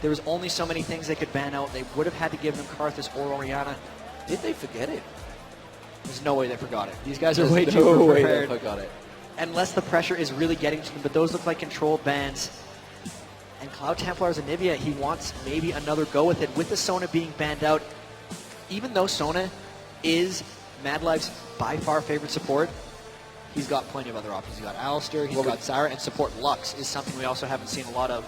There was only so many things they could ban out. They would have had to give them Karthus or Orianna. Did they forget it? There's no way they forgot it. These guys are There's way no too way prepared. they forgot it. Unless the pressure is really getting to them, but those look like controlled bans. And Cloud Templar's Anivia, he wants maybe another go with it. With the Sona being banned out, even though Sona is Mad Life's by far favorite support, he's got plenty of other options. He's got Alistair, he's got Zyra, and support Lux is something we also haven't seen a lot of.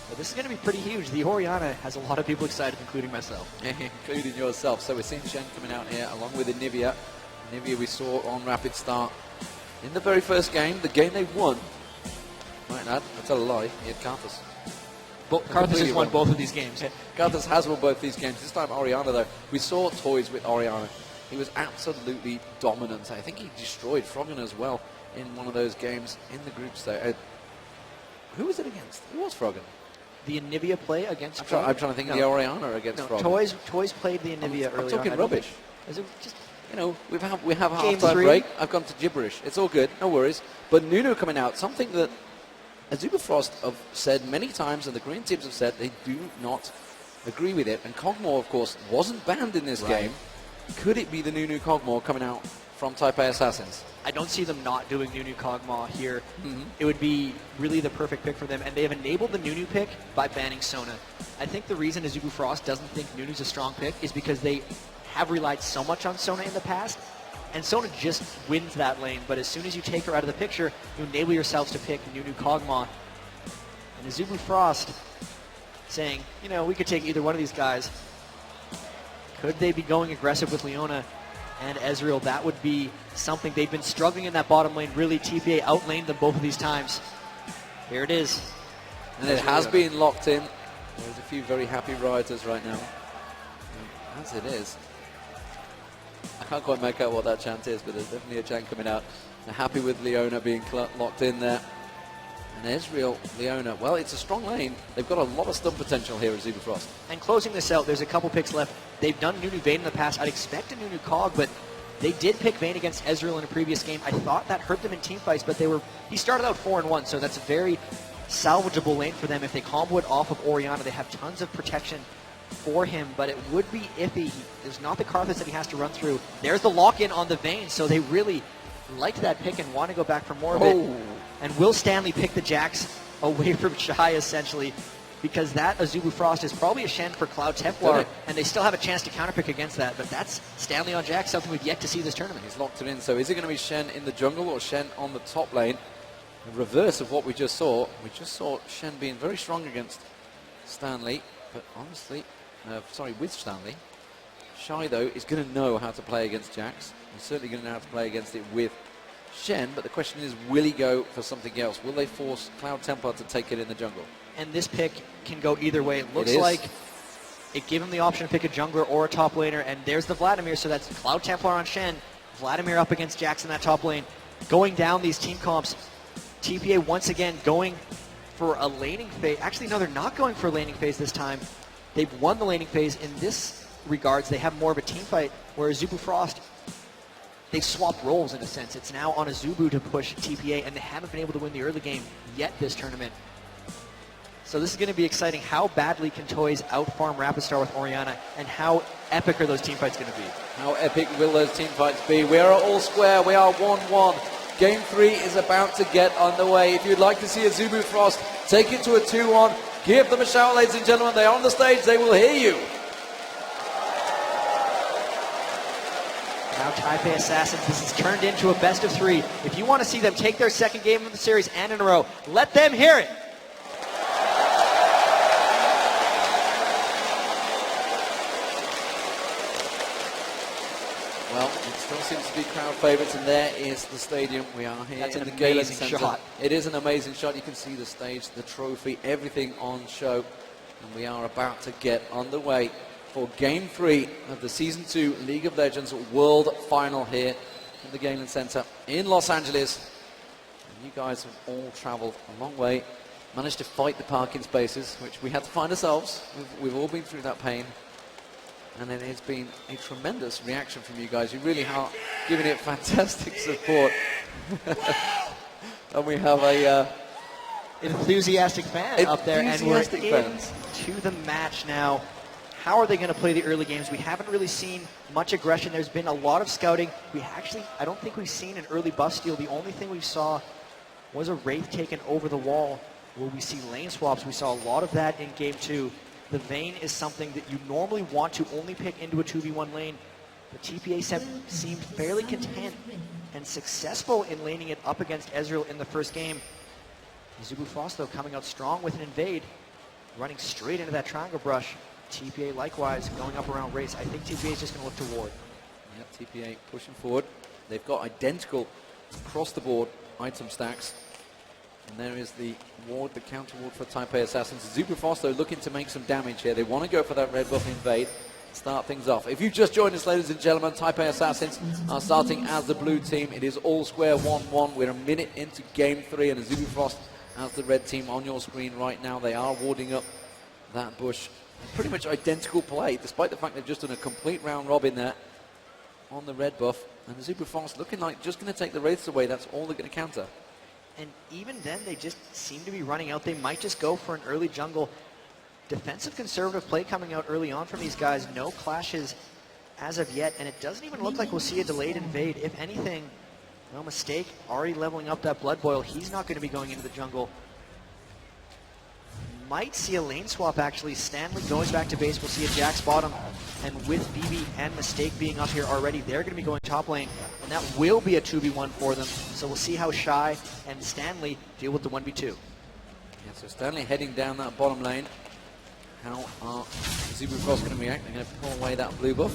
But this is going to be pretty huge. The Orianna has a lot of people excited, including myself. Including yourself. So we're seeing Shen coming out here along with Anivia. Anivia we saw on Rapid Start in the very first game, the game they won. Right, Nad, I tell a lie, he had Karthus. Karthus has won both of these games. Karthus has won both these games. This time Orianna, though, we saw toys with Orianna. He was absolutely dominant. I think he destroyed Froggen as well in one of those games in the group stage. Who was it against? Who was Froggen? The Anivia play against I'm trying to think of the Orianna against Froggen. Toys played the Anivia earlier. I'm talking rubbish. Is it just... You know, we have a Game half-time 3. break. I've gone to gibberish. It's all good, no worries. But Nunu coming out, something that Azubu Frost have said many times, and the green teams have said they do not agree with it. And Kog'Maw, of course, wasn't banned in this game. Could it be the Nunu Kog'Maw coming out from TPA Assassins? I don't see them not doing Nunu Kog'Maw here. It would be really the perfect pick for them, and they have enabled the Nunu pick by banning Sona. I think the reason Azubu Frost doesn't think Nunu's a strong pick is because they have relied so much on Sona in the past, and Sona just wins that lane, but as soon as you take her out of the picture, you enable yourselves to pick Nunu Kog'Maw. And Azubu Frost saying, you know, we could take either one of these guys. Could they be going aggressive with Leona and Ezreal? That would be something. They've been struggling in that bottom lane. Really, TPA outlaned them both of these times. Here it is. And it has been locked in. There's a few very happy riders right now. As it is. I can't quite make out what that chant is, but there's definitely a chant coming out. They're happy with Leona being locked in there. And Ezreal, Leona, well, it's a strong lane. They've got a lot of stun potential here at Azubu Frost. And closing this out, there's a couple picks left. They've done Nunu Vayne in the past. I'd expect a Nunu Cog, but they did pick Vayne against Ezreal in a previous game. I thought that hurt them in team fights, but he started out 4-1, so that's a very salvageable lane for them. If they combo it off of Orianna, they have tons of protection for him, but it would be iffy. There's not the Karthus that he has to run through. There's the lock-in on the Vayne, so they really liked that pick and want to go back for more of it. And will Stanley pick the Jax away from Shy, essentially, because that Azubu Frost is probably a Shen for Cloud Templar, and they still have a chance to counterpick against that, but that's Stanley on Jax, something we've yet to see this tournament. He's locked it in, so is it going to be Shen in the jungle or Shen on the top lane? The reverse of what we just saw. We just saw Shen being very strong against Stanley, but honestly, with Stanley. Shy, though, is going to know how to play against Jax. He's certainly going to know how to play against it with Shen, but the question is, will he go for something else? Will they force Cloud Templar to take it in the jungle? And this pick can go either way. It looks like it gave him the option to pick a jungler or a top laner, and there's the Vladimir, so that's Cloud Templar on Shen, Vladimir up against Jax in that top lane. Going down these team comps, TPA once again going for a laning phase. Actually, no, they're not going for a laning phase this time. They've won the laning phase. In this regards, they have more of a team fight, where Azubu Frost, they've swapped roles in a sense. It's now on Azubu to push TPA, and they haven't been able to win the early game yet this tournament. So this is going to be exciting. How badly can Toys outfarm Rapid Star with Orianna, and how epic are those team fights going to be? How epic will those team fights be? We are all square. We are 1-1. Game 3 is about to get underway. If you'd like to see Azubu Frost take it to a 2-1, give them a shout, ladies and gentlemen. They are on the stage. They will hear you. Now TPA Assassins, this has turned into a best of 3. If you want to see them take their second game of the series and in a row, let them hear it. Well, it still seems to be crowd favourites, and there is the stadium. We are here That's in an the Galen amazing Centre. shot. It is an amazing shot. You can see the stage, the trophy, everything on show. And we are about to get underway for Game 3 of the Season 2 League of Legends World Final here in the Galen Centre in Los Angeles. And you guys have all travelled a long way, managed to fight the parking spaces, which we had to find ourselves. We've all been through that pain. And it has been a tremendous reaction from you guys. You really are giving it fantastic support. And we have a enthusiastic fan up there, and we're fans. into the match now. How are they going to play the early games? We haven't really seen much aggression. There's been a lot of scouting. I don't think we've seen an early buff steal. The only thing we saw was a Wraith taken over the wall. Will we see lane swaps? We saw a lot of that in game 2. The Vayne is something that you normally want to only pick into a 2v1 lane. The TPA seemed fairly content and successful in laning it up against Ezreal in the first game. Azubu Frost, though, coming out strong with an invade, running straight into that triangle brush. TPA likewise going up around Race. I think TPA is just going to look to ward. Yep, TPA pushing forward. They've got identical across the board item stacks. And there is the ward, the counter ward for TPA Assassins. Azubu Frost, though, looking to make some damage here. They want to go for that red buff invade. Start things off. If you've just joined us, ladies and gentlemen, TPA Assassins are starting as the blue team. It is all square 1-1. We're a minute into game 3, and Azubu Frost as the red team on your screen right now. They are warding up that bush. Pretty much identical play, despite the fact they've just done a complete round robin there on the red buff. And Azubu Frost looking like just going to take the Wraiths away. That's all they're going to counter. And even then, they just seem to be running out. They might just go for an early jungle. Defensive conservative play coming out early on from these guys. No clashes as of yet, and it doesn't even look like we'll see a delayed invade. If anything, no mistake, already leveling up that Blood Boil. He's not going to be going into the jungle. Might see a lane swap, actually. Stanley going back to base. We'll see a Jax bottom, and with BB and Mistake being up here already, they're going to be going top lane, and that will be a 2v1 for them. So we'll see how Shy and Stanley deal with the 1v2. Yeah, so Stanley heading down that bottom lane. How are Azubu Frost going to react? They're going to pull away that blue buff.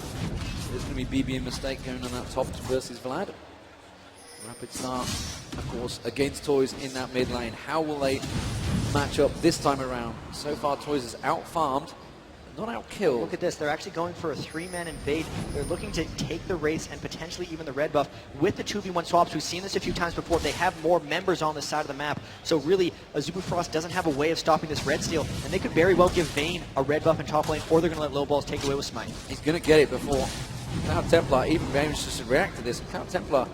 There's going to be BB and Mistake going on that top versus Vlad. Rapid start, of course, against Toys in that mid lane. How will they match up this time around? So far, Toys is out-farmed, not out-killed. Look at this. They're actually going for a 3-man invade. They're looking to take the race and potentially even the red buff with the 2v1 swaps. We've seen this a few times before. They have more members on this side of the map. So really, Azubu Frost doesn't have a way of stopping this red steal, and they could very well give Vayne a red buff in top lane, or they're going to let Low Balls take away with Smite. He's going to get it before Cloud Templar even manages to react to this. Cloud Templar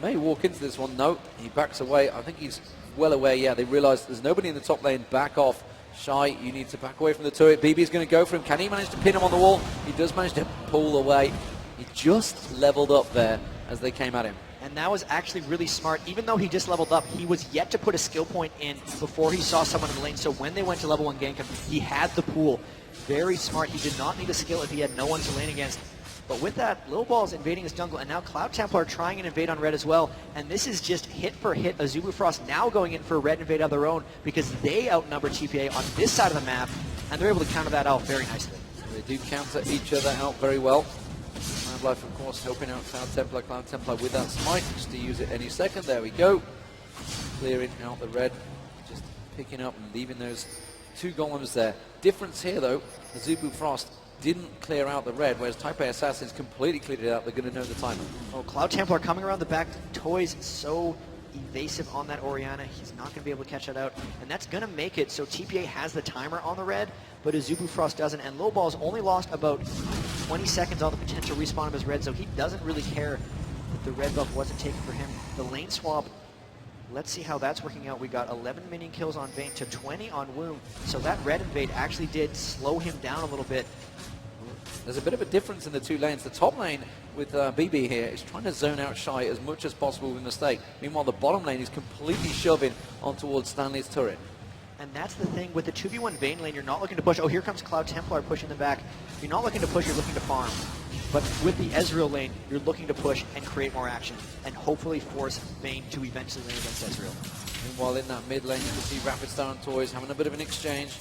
may walk into this one. No, he backs away. I think he's well aware. Yeah, they realize there's nobody in the top lane. Back off. Shy, you need to back away from the turret. BB's going to go for him. Can he manage to pin him on the wall? He does manage to pull away. He just leveled up there as they came at him. And that was actually really smart. Even though he just leveled up, he was yet to put a skill point in before he saw someone in the lane. So when they went to level 1 gank him, he had the pool. Very smart. He did not need a skill if he had no one to lane against. But with that, Lil Ball's invading his jungle, and now Cloud Templar are trying an invade on red as well. And this is just hit for hit. Azubu Frost now going in for a red invade of their own because they outnumber TPA on this side of the map, and they're able to counter that out very nicely. So they do counter each other out very well. Wildlife, of course, helping out Cloud Templar with that smite, just to use it any second. There we go. Clearing out the red, just picking up and leaving those 2 golems there. Difference here, though, Azubu Frost didn't clear out the red, whereas TPA Assassins completely cleared it out. They're going to know the timer. Oh, Cloud Templar coming around the back. Toys so evasive on that Orianna. He's not going to be able to catch that out, and that's going to make it so TPA has the timer on the red, but Azubu Frost doesn't, and Low Ball's only lost about 20 seconds on the potential respawn of his red, so he doesn't really care that the red buff wasn't taken for him. The lane swap, let's see how that's working out. We got 11 minion kills on Vayne to 20 on Womb, so that red invade actually did slow him down a little bit. There's a bit of a difference in the 2 lanes. The top lane with BB here is trying to zone out Shy as much as possible with Mistake. Meanwhile, the bottom lane is completely shoving on towards Stanley's turret. And that's the thing, with the 2v1 Vayne lane, you're not looking to push. Oh, here comes Cloud Templar pushing them back. You're not looking to push, you're looking to farm. But with the Ezreal lane, you're looking to push and create more action, and hopefully force Vayne to eventually lane against Ezreal. Meanwhile, in that mid lane, you can see Rapid Star and Toys having a bit of an exchange,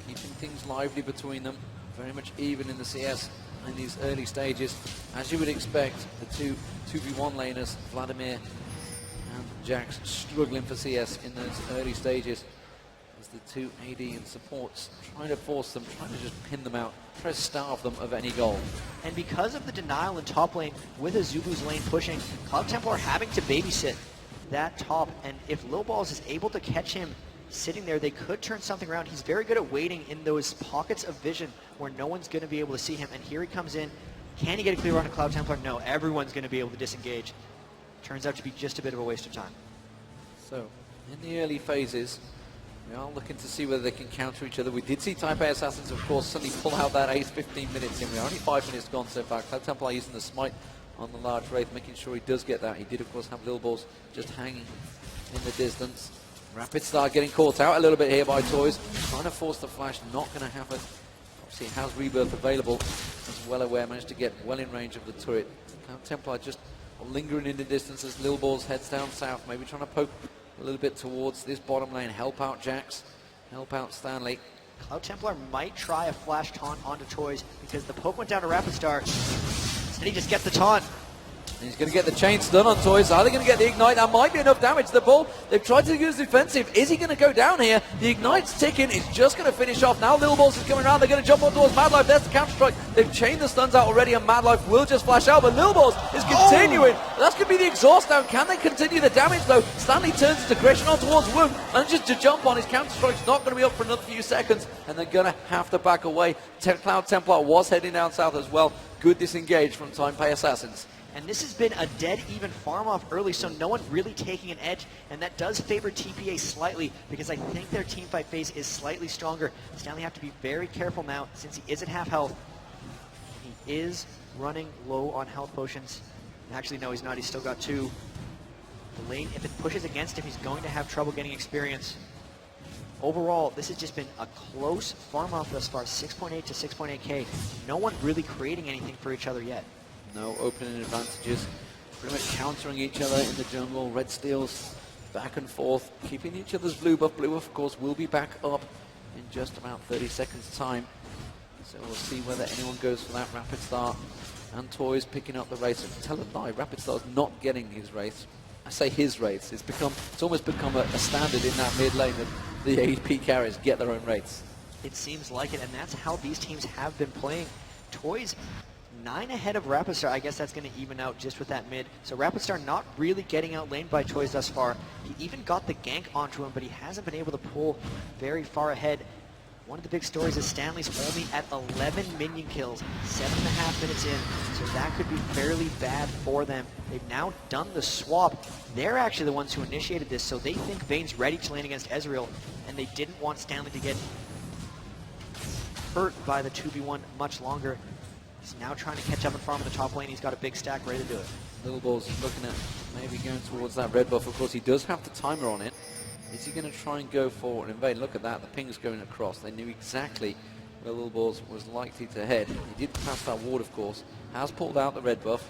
keeping things lively between them. Very much even in the CS in these early stages. As you would expect, the 2v1 laners, Vladimir and Jax, struggling for CS in those early stages. As the 2 AD and supports trying to force them, trying to just pin them out, try to starve them of any goal. And because of the denial in top lane, with Azubu's lane pushing, Cloud Templar having to babysit that top, and if Low Balls is able to catch him sitting there, they could turn something around. He's very good at waiting in those pockets of vision where no one's going to be able to see him. And here he comes in. Can he get a clear run to Cloud Templar? No, everyone's going to be able to disengage. Turns out to be just a bit of a waste of time. So, in the early phases, We are looking to see whether they can counter each other. We did see TPA Assassins, of course, suddenly pull out that ace 15 minutes in. We're only 5 minutes gone so far. Cloud Templar using the smite on the large Wraith, making sure he does get that. He did, of course, have Lil Balls just hanging in the distance. Rapid Star getting caught out a little bit here by Toys. Trying to force the flash, not going to happen. Obviously, it has Rebirth available. As well aware, managed to get well in range of the turret. Cloud Templar just lingering in the distance as Lil Balls heads down south, maybe trying to poke a little bit towards this bottom lane, help out Jax, help out Stanley. Cloud Templar might try a flash taunt onto Toys because the poke went down to Rapid Star. Instead he just gets the taunt. And he's going to get the chain stun on Toys. Are they going to get the ignite? That might be enough damage. The ball, they've tried to use defensive. Is he going to go down here? The ignite's ticking. It's just going to finish off. Now Lil Balls is coming around. They're going to jump on towards Mad Life. There's the counter strike. They've chained the stuns out already, and Mad Life will just flash out. But Lil Balls is continuing. That's going to be the exhaust down. Can they continue the damage though? Stanley turns his aggression on towards Woong. Manages to jump on. His counter strike's not going to be up for another few seconds, and they're going to have to back away. Cloud Templar was heading down south as well. Good disengage from TPA Assassins. And this has been a dead even farm off early, so no one really taking an edge, and that does favor TPA slightly because I think their team fight phase is slightly stronger. Stanley have to be very careful now since he is at half health. He is running low on health potions. Actually, no, he's not. He's still got 2. The lane, if it pushes against him, he's going to have trouble getting experience. Overall, this has just been a close farm off thus far, 6.8 to 6.8k. No one really creating anything for each other yet. No opening advantages, pretty much countering each other in the jungle. Red steals back and forth, keeping each other's blue buff. Blue buff, of course, will be back up in just about 30 seconds time. So we'll see whether anyone goes for that Rapid Star. And Toys picking up the race. Tell a lie, Rapid Star's not getting his race. I say his race. It's almost become a standard in that mid lane that the AP carriers get their own rates. It seems like it, and that's how these teams have been playing. Toys 9 ahead of Rapid Star. I guess that's going to even out just with that mid. So Rapid Star not really getting outlaned by Toys thus far. He even got the gank onto him, but he hasn't been able to pull very far ahead. One of the big stories is Stanley's only at 11 minion kills, 7.5 minutes in, so that could be fairly bad for them. They've now done the swap. They're actually the ones who initiated this, so they think Vayne's ready to lane against Ezreal, and they didn't want Stanley to get hurt by the 2v1 much longer. He's now trying to catch up and farm in the top lane. He's got a big stack ready to do it. Lil Balls looking at maybe going towards that red buff. Of course, he does have the timer on it. Is he going to try and go for an invade? Look at that, the ping's going across. They knew exactly where Lil Balls was likely to head. He did pass that ward, of course. Has pulled out the red buff.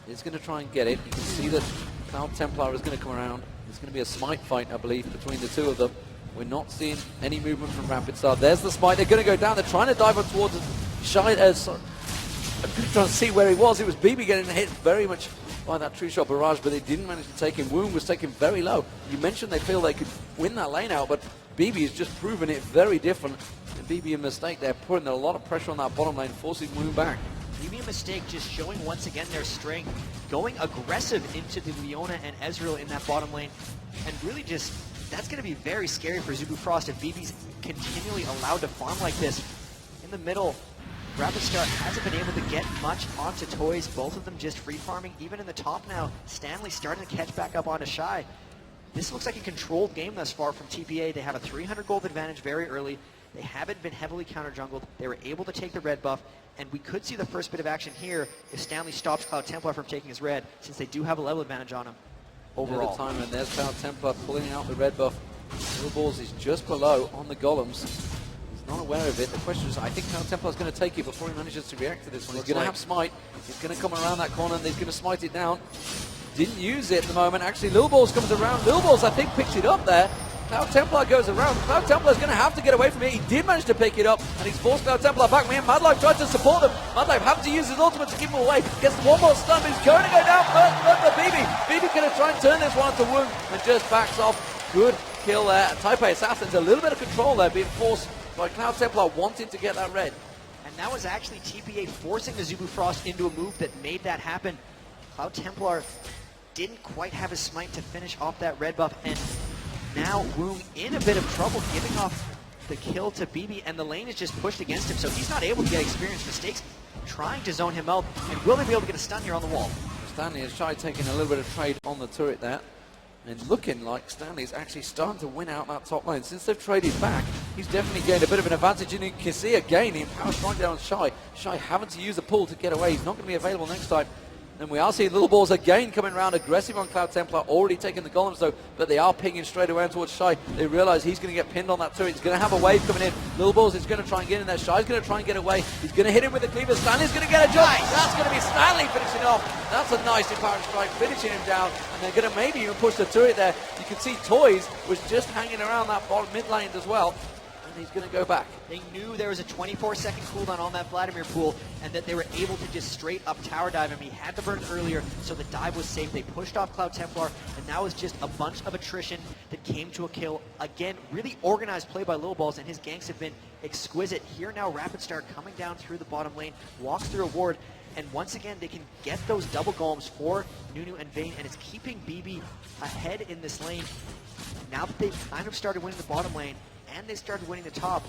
He's going to try and get it. You can see that Cloud Templar is going to come around. There's going to be a smite fight, I believe, between the two of them. We're not seeing any movement from Rapid Star. There's the smite. They're going to go down. They're trying to dive up towards Shy. I'm just trying to see where he was. It was BB getting hit very much by that tree shot barrage, but they didn't manage to take him. Woong was taken very low. You mentioned they feel they could win that lane out, but BB has just proven it very different. And BB a mistake there, putting a lot of pressure on that bottom lane, forcing Woong back. BB a mistake, just showing once again their strength, going aggressive into the Leona and Ezreal in that bottom lane, and really just, that's going to be very scary for Azubu Frost if BB's continually allowed to farm like this. In the middle, Rapid Star hasn't been able to get much onto Toys, both of them just free farming. Even in the top now, Stanley starting to catch back up onto Shy. This looks like a controlled game thus far from TPA. They have a 300 gold advantage very early. They haven't been heavily counter-jungled. They were able to take the red buff, and we could see the first bit of action here if Stanley stops Cloud Templar from taking his red, since they do have a level advantage on him overall. Time, and there's Cloud Templar pulling out the red buff. Lil Balls is just below on the golems. Not aware of it. The question is, I think Cloud Templar is going to take it before he manages to react to this one. He's going to have smite. He's going to come around that corner and he's going to smite it down. Didn't use it at the moment. Actually, Lil Balls comes around. Lil Balls, I think, picks it up there. Cloud Templar goes around. Cloud Templar is going to have to get away from it. He did manage to pick it up, and he's forced Cloud Templar back. Man, Mad Life tried to support him. Mad Life having to use his ultimate to keep him away. Gets one more stun, but he's going to go down first. But for BB. BB going to try and turn this one to Woong and just backs off. Good kill there. TPA Assassins, a little bit of control there, being forced by Cloud Templar wanting to get that red. And that was actually TPA forcing the Azubu Frost into a move that made that happen. Cloud Templar didn't quite have his smite to finish off that red buff, and now Woong in a bit of trouble, giving off the kill to BB, and the lane is just pushed against him, so he's not able to get experience. Mistakes trying to zone him out, and will they be able to get a stun here on the wall? Stanley has tried taking a little bit of trade on the turret there. And looking like Stanley's actually starting to win out that top lane. Since they've traded back, he's definitely gained a bit of an advantage. And you can see again, he power strike down Shy. Shy having to use the pull to get away. He's not going to be available next time. And we are seeing Little Balls again coming around aggressive on Cloud Templar, already taking the golems though, but they are pinging straight away towards Shy. They realize he's going to get pinned on that turret. He's going to have a wave coming in. Little Balls is going to try and get in there. Shy's going to try and get away. He's going to hit him with the cleaver. Stanley's going to get a jump. Nice. That's going to be Stanley finishing off. That's a nice power strike, finishing him down. And they're going to maybe even push the turret there. You can see Toys was just hanging around that bottom mid lane as well. He's going to go back. They knew there was a 24-second cooldown on that Vladimir pool and that they were able to just straight up tower dive him. He had the burn earlier, so the dive was safe. They pushed off Cloud Templar, and that was just a bunch of attrition that came to a kill. Again, really organized play by Little Balls, and his ganks have been exquisite. Here now, Rapid Star coming down through the bottom lane, walks through a ward, and once again, they can get those double golems for Nunu and Vayne, and it's keeping BB ahead in this lane. Now that they've kind of started winning the bottom lane, and they started winning the top,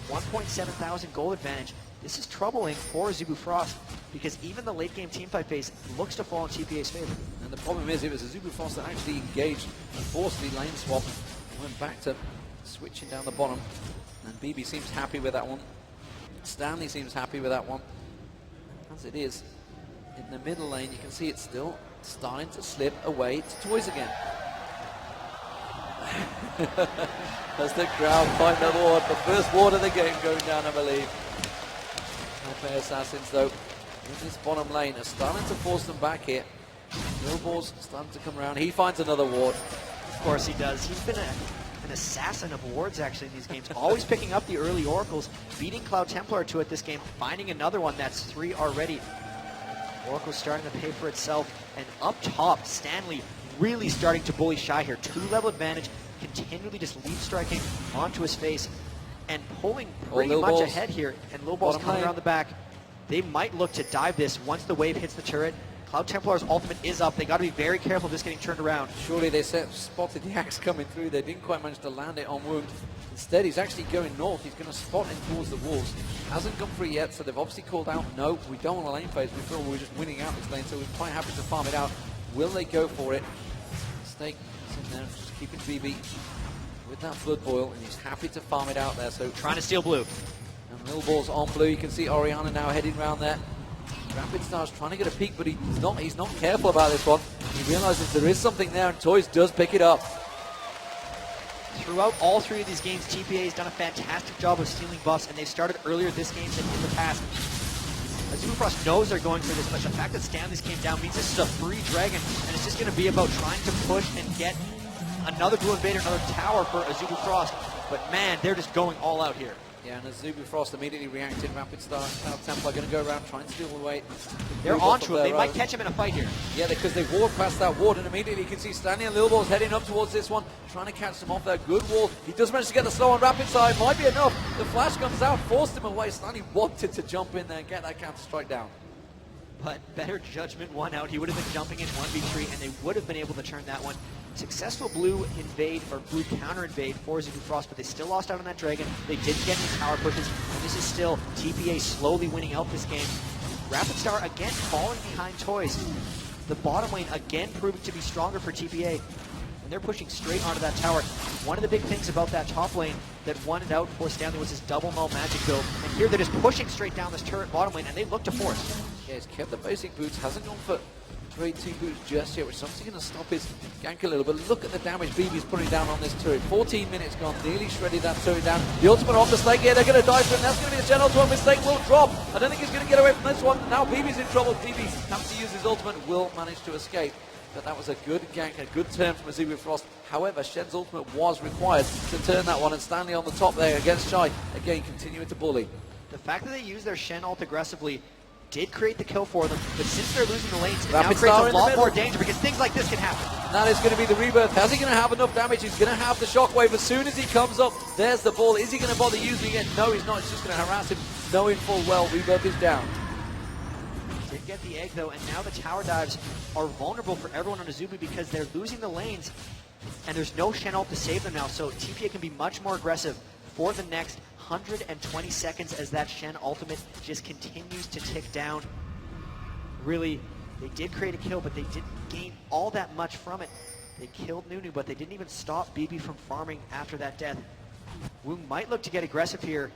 1.7 thousand gold advantage. This is troubling for Azubu Frost because even the late game teamfight phase looks to fall in TPA's favor. And the problem is it was Azubu Frost that actually engaged and forced the lane swap and went back to switching down the bottom. And BB seems happy with that one. Stanley seems happy with that one. As it is, in the middle lane, you can see it's still starting to slip away to Toys again. As the crowd find the ward, the first ward of the game going down, I believe. LPA Assassins, though, in this bottom lane, are starting to force them back here. Billboard's starting to come around. He finds another ward. Of course he does. He's been an assassin of wards, actually, in these games. Always picking up the early oracles, beating Cloud Templar to it this game, finding another one. That's 3 already. Oracle's starting to pay for itself. And up top, Stanley really starting to bully Shy here. 2-level advantage, continually just lead striking onto his face and pulling pretty much ahead here. And Lil Ball's coming around the back. They might look to dive this once the wave hits the turret. Cloud Templar's ultimate is up. They got to be very careful of this getting turned around. Surely they spotted the axe coming through. They didn't quite manage to land it on Wound. Instead, he's actually going north. He's going to spot in towards the wolves. Hasn't come through yet, so they've obviously called out, no, we don't want a lane phase. We feel we're just winning out this lane, so we're quite happy to farm it out. Will they go for it? Snake is in there, just keeping BB with that blood boil, and he's happy to farm it out there. So trying to steal blue. And Little Ball's on blue. You can see Oriana now heading around there. Rapid Star's trying to get a peek, but he's not careful about this one. He realizes there is something there, and Toys does pick it up. Throughout all 3 of these games, TPA has done a fantastic job of stealing buffs, and they've started earlier this game than in the past. Azubu Frost knows they're going for this, but the fact that Stanley's came down means this is a free dragon, and it's just going to be about trying to push and get another Blue Invader, another tower for Azubu Frost. But man, they're just going all out here. Yeah, and Azubu Frost immediately reacted. Rapid Star, Cloud Templar going to go around trying to steal away. They're onto him. They might catch him in a fight here. Yeah, because they ward past that ward, and immediately you can see Stanley and Lil Ball's heading up towards this one, trying to catch them off their good wall. He does manage to get the slow on Rapid Star. It might be enough. The flash comes out, forced him away. Stanley wanted to jump in there and get that counter strike down. But better judgment won out. He would have been jumping in 1v3, and they would have been able to turn that one. Successful blue invade, or blue counter invade for Azubu Frost, but they still lost out on that dragon. They didn't get any tower pushes, and this is still TPA slowly winning out this game. Rapid Star again falling behind Toys. The bottom lane again proving to be stronger for TPA, and they're pushing straight onto that tower. One of the big things about that top lane that won it out for Stanley was his double null magic build, and here they're just pushing straight down this turret bottom lane, and they look to force. Yeah, he's kept the basic boots, hasn't gone for grade 2 boots just yet, which is obviously going to stop his gank a little, but look at the damage BB's putting down on this turret. 14 minutes gone, nearly shredded that turret down. The ultimate off the Snake here, they're going to dive for him. That's going to be the general ultimate. Mistake will drop. I don't think he's going to get away from this one. Now BB's in trouble. BB comes to use his ultimate, will manage to escape. But that was a good gank, a good turn from Azubu Frost. However, Shen's ultimate was required to turn that one, and Stanley on the top there against Shy, again continuing to bully. The fact that they use their Shen ult aggressively did create the kill for them, but since they're losing the lanes, it now creates a lot more danger because things like this can happen. That is going to be the rebirth. How's he going to have enough damage? He's going to have the shockwave as soon as he comes up. There's the ball. Is he going to bother using it? No, he's not. It's just going to harass him, knowing full well rebirth is down. Did get the egg though, and now the tower dives are vulnerable for everyone on Azubu because they're losing the lanes, and there's no Shen ult to save them now, so TPA can be much more aggressive for the next 120 seconds as that Shen ultimate just continues to tick down. Really, they did create a kill, but they didn't gain all that much from it. They killed Nunu, but they didn't even stop BB from farming after that death. Woong might look to get aggressive here,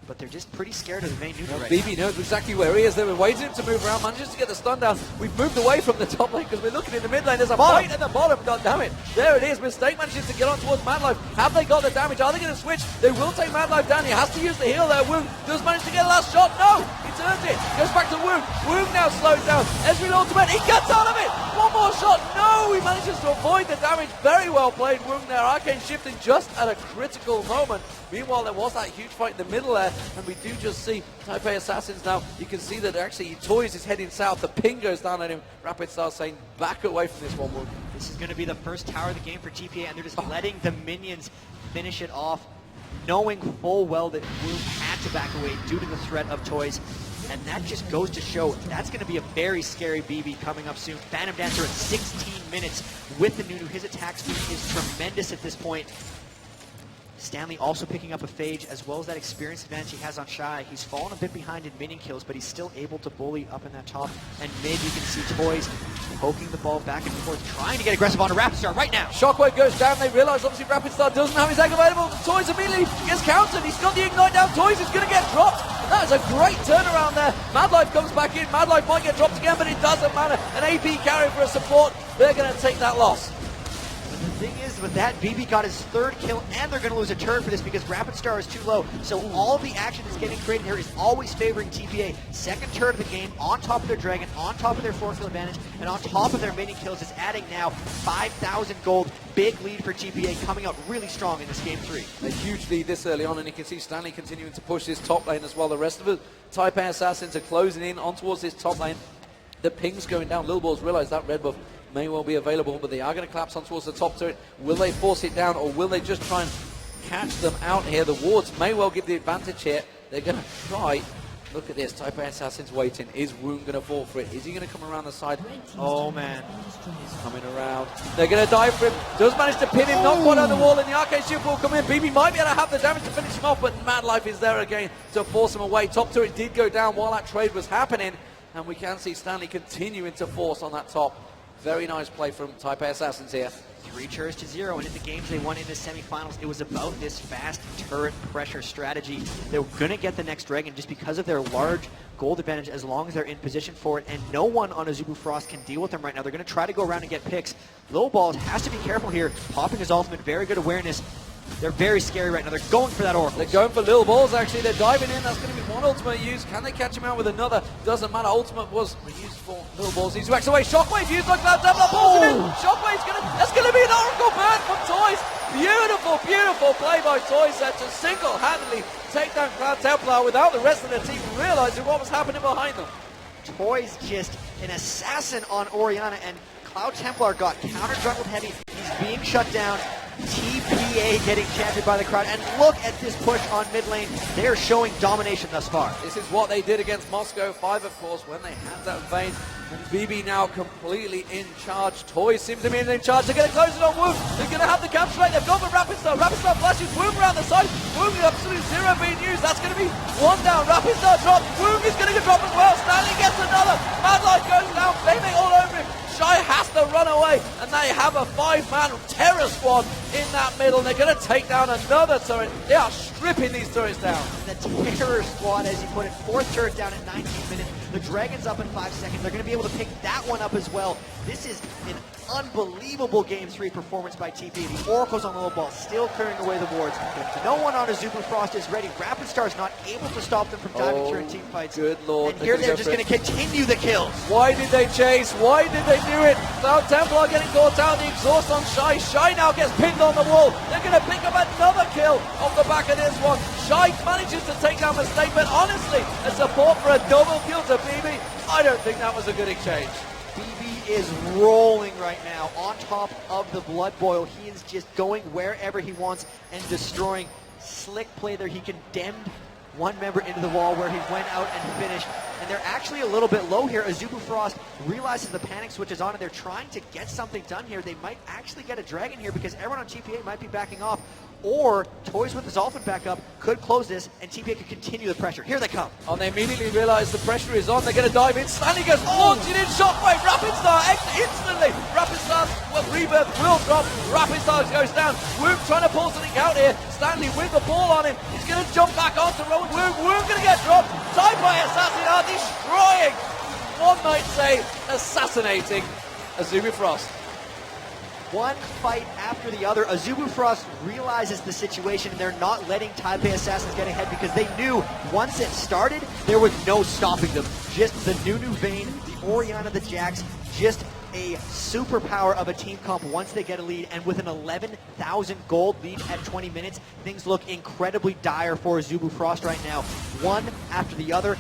but they're just pretty scared of the main Nunu right BB knows exactly where he is. They were waiting to move around, manages to get the stun down. We've moved away from the top lane because we're looking in the mid lane. There's a fight at the bottom. God damn it. There it is. Mistake manages to get on towards Madlife. Have they got the damage? Are they going to switch? They will take Madlife down. He has to use the heal there. Woong does manage to get a last shot. No! He turns it. Goes back to Woong. Woong now slows down. Ezreal ultimate. He gets out of it. One more shot. No! He manages to avoid the damage. Very well played, Woong there. Arcane shifting just at a critical moment. Meanwhile, there was that huge fight in the middle there, and we do just see TPA Assassins now. You can see that actually Toys is heading south. The ping goes down at him. Rapid Star saying, back away from this one, Woong. This is going to be the first tower of the game for TPA, and they're just letting the minions finish it off, knowing full well that Woong had to back away due to the threat of Toys. And that just goes to show that's going to be a very scary BB coming up soon. Phantom Dancer at 16 minutes with the Nunu. His attack speed is tremendous at this point. Stanley also picking up a Phage, as well as that experience advantage he has on Shy. He's fallen a bit behind in minion kills, but he's still able to bully up in that top. And mid, you can see Toys poking the ball back and forth, trying to get aggressive onto Rapid Star right now. Shockwave goes down. They realize obviously Rapid Star doesn't have his egg available. Toys immediately gets countered. He's got the Ignite down. Toys is going to get dropped. That is a great turnaround there. Madlife comes back in. Madlife might get dropped again, but it doesn't matter. An AP carry for a support. They're going to take that loss. The thing is, with that, BB got his third kill, and they're going to lose a turret for this because Rapid Star is too low. So all of the action that's getting created here is always favoring TPA. Second turret of the game, on top of their Dragon, on top of their 4-kill advantage, and on top of their minion kills, is adding now 5,000 gold. Big lead for TPA, coming out really strong in this game 3. A huge lead this early on, and you can see Stanley continuing to push this top lane as well. The rest of the TPA Assassins are closing in on towards this top lane. The ping's going down. Lil Balls realize that red buff may well be available, but they are going to collapse on towards the top turret. Will they force it down, or will they just try and catch them out here? The wards may well give the advantage here. They're going to try. Look at this, TPA Assassin's waiting. Is Woong going to fall for it? Is he going to come around the side? Oh man. He's coming around. They're going to dive for him. Does manage to pin him, not quite on the wall, and the Arcane Shield will come in. BB might be able to have the damage to finish him off, but Madlife is there again to force him away. Top turret did go down while that trade was happening, and we can see Stanley continuing to force on that top. Very nice play from TPA Assassins here. 3 turrets to 0, and in the games they won in the semifinals, it was about this fast turret pressure strategy. They were going to get the next Dragon just because of their large gold advantage as long as they're in position for it, and no one on Azubu Frost can deal with them right now. They're going to try to go around and get picks. Lil Balls has to be careful here, popping his ultimate, very good awareness. They're very scary right now. They're going for that Oracle. They're going for Lil Balls, actually. They're diving in. That's going to be one ultimate used. Can they catch him out with another? Doesn't matter. Ultimate was used for Lil Balls. He's waxed away. Shockwave used like that. Double up. Balls him in. Shockwave's going to... That's going to be an Oracle burn from Toys. Beautiful, beautiful play by Toys there to single-handedly take down Cloud Templar without the rest of the team realizing what was happening behind them. Toys just an assassin on Orianna, and Cloud Templar got counter-jungled heavy. He's being shut down. TPA getting chanted by the crowd, and look at this push on mid lane. They are showing domination thus far. This is what they did against Moscow 5, of course, when they had that Vayne. And BB now completely in charge. Toys seem to be in charge. They're going to close it on Woong. They're going to have the capture rate. They've gone for Rapid Star. Rapid Star flashes Woong around the side. Woong is absolute zero being used. That's going to be one down. Rapid Star dropped. Woong is going to get dropped as well. Stanley gets another. Madlife goes down. Flaming all over him. Shy has to run away, and they have a 5-man terror squad in that middle. They're going to take down another turret. They are stripping these turrets down. The terror squad, as you put it, 4th turret down in 19 minutes. The Dragon's up in 5 seconds. They're going to be able to pick that one up as well. This is an unbelievable Game 3 performance by TPA. The Oracle's on the low ball, still clearing away the wards. No one on Azubu Frost is ready. Rapid Star is not able to stop them from diving through in team fights. Good lord. And here they're just going to continue the kills. Why did they chase? Why did they do it? Cloud Templar getting caught out. The exhaust on Shy. Shy now gets pinned on the wall. They're going to pick up another kill off the back of this one. Shy manages to take down Mistake, but honestly, a support for a double kill to BB. I don't think that was a good exchange. BB is rolling right now on top of the Blood Boil. He is just going wherever he wants and destroying. Slick play there. He condemned one member into the wall where he went out and finished. And they're actually a little bit low here. Azubu Frost realizes the panic switch is on and they're trying to get something done here. They might actually get a Dragon here because everyone on TPA might be backing off. or Toys with the Dolphin back up could close this, and TPA could continue the pressure. Here they come. And they immediately realize the pressure is on. They're going to dive in. Stanley gets launched in shockwave. Rapid Star instantly. Rapid Star's rebirth will drop. Rapid Star goes down. Woog trying to pull something out here. Stanley with the ball on him. He's going to jump back onto Rowan Woog. Woog going to get dropped. TPA Assassin are destroying. One might say assassinating Azubu Frost. One fight after the other, Azubu Frost realizes the situation, and they're not letting TPA Assassins get ahead because they knew once it started, there was no stopping them. Just the Nunu Vayne, the Orianna, the Jax, just a superpower of a team comp once they get a lead, and with an 11,000 gold lead at 20 minutes, things look incredibly dire for Azubu Frost right now. One after the other,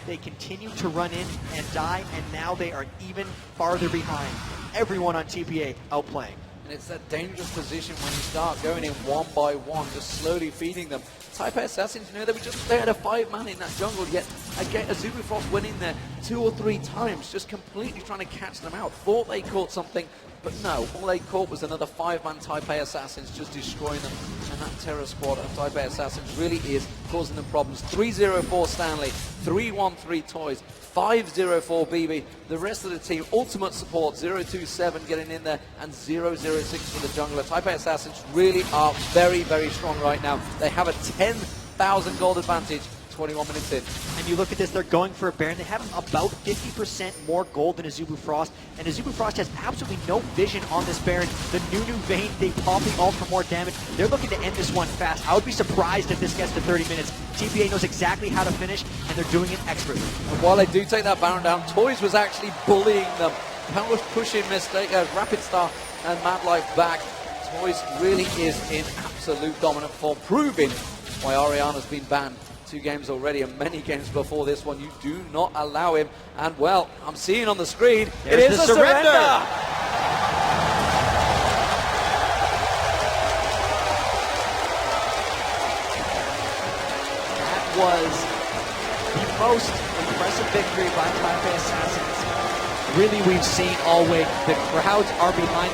they continue to run in and die, and now they are even farther behind. Everyone on TPA outplaying. And it's that dangerous position when you start going in one by one, just slowly feeding them. TPA Assassins, you know, they had a 5-man in that jungle, yet again, Azubu Frost went in there 2 or 3 times, just completely trying to catch them out. Thought they caught something, but no, all they caught was another 5-man TPA Assassins just destroying them. And that terror squad of TPA Assassins really is causing them problems. 3-0-4 Stanley, 3-1-3 Toys, 5-0-4 BB. The rest of the team, ultimate support, 0-2-7 getting in there, and 0-0-6 for the jungler. TPA Assassins really are very, very strong right now. They have a 10,000 gold advantage 21 minutes in. And you look at this, they're going for a Baron. They have about 50% more gold than Azubu Frost, and Azubu Frost has absolutely no vision on this Baron. The Nunu Vayne, they pop the ult for more damage. They're looking to end this one fast. I would be surprised if this gets to 30 minutes. TPA knows exactly how to finish, and they're doing it expertly. And while they do take that Baron down, Toys was actually bullying them. That was pushing mistake, Rapid Star and Mad Life back. Toys really is in absolute dominant form, proving why Orianna's been banned 2 games already, and many games before this one. You do not allow him, and well, I'm seeing on the screen, it is a surrender! That was the most impressive victory by TPA Assassins really we've seen all week. The crowds are behind